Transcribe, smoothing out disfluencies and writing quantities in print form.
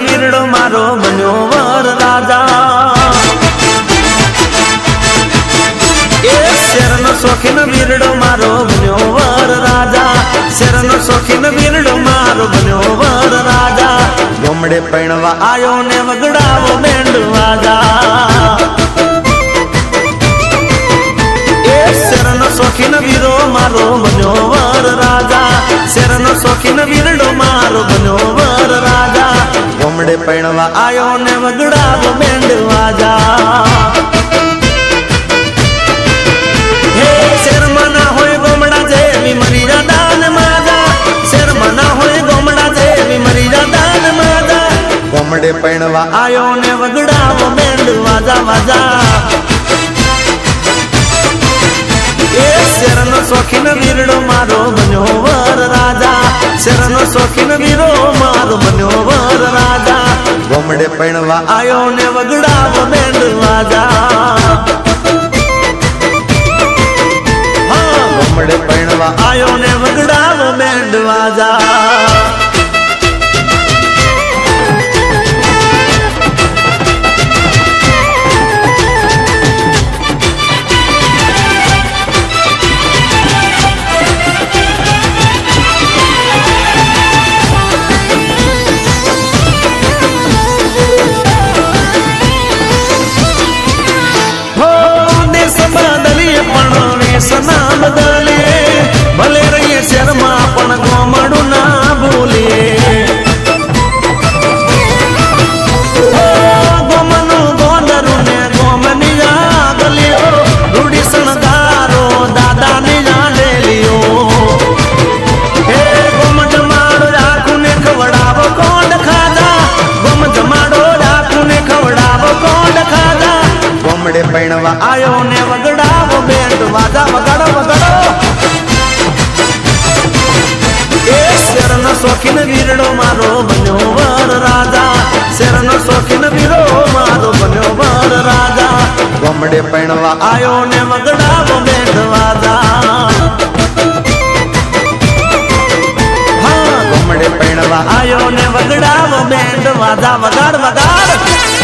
વીરડો મારો બન્યો વર રાજા એ શેરનો શોખીન વીરડો મારો બન્યો વર રાજા શેરનો શોખીન વીરડો મારો બન્યો વર રાજા ગોમડે પૈણવા આયો ને વગડાવો બેન્ડ વાજા એ શેરનો શોખીન વીરો મારો બન્યો વર રાજા શેરનો શોખીન વીરડો મારો બન્યો વર રાજા ગોમડે પૈણવા આયો ને વગડાવો બેન્ડ વાજા ગોમડે પૈણવા આયો ને વગડાવો બેન્ડ વાજા વાજા એ શેરનો શોખીન વીરડો મારો બન્યો વર રાજા શેરનો શોખીન વીરો મારો બન્યો વર રાજા ગોમડે પૈણવા આયો ને વગડાવો બેન્ડ વાજા ગોમડે પૈણવા આયો ને વગડાવો બેન્ડ વાજા સના બદલે ભલે રહીએ શહેરમાં પણ ગોમડું ના ભૂલે ગોમનું ગોંદરું ને ગોમની આગલીઓ રૂડી શણગારો દાદાની જાડેલીઓ હે ગોમ જમાડો રાખું ને ખવડાવો કોણ ખાધા ગોમ જમાડો રાખું ને ખવડાવો કોણ ખાધા ગોમડે પૈણવા આયો ને વગડાવો બેન્ડ વાજા વગાડો વગાડો એ શેરનો શોખીન વીરડો મારો બન્યો વર રાજા શેરનો શોખીન વીરો મારો બન્યો વર રાજા ગોમડે પૈણવા આયો ને વગડાવો બેન્ડ વાજા હા ગોમડે પૈણવા આયો ને વગડાવો બેન્ડ વાજા વગાડ વગાડ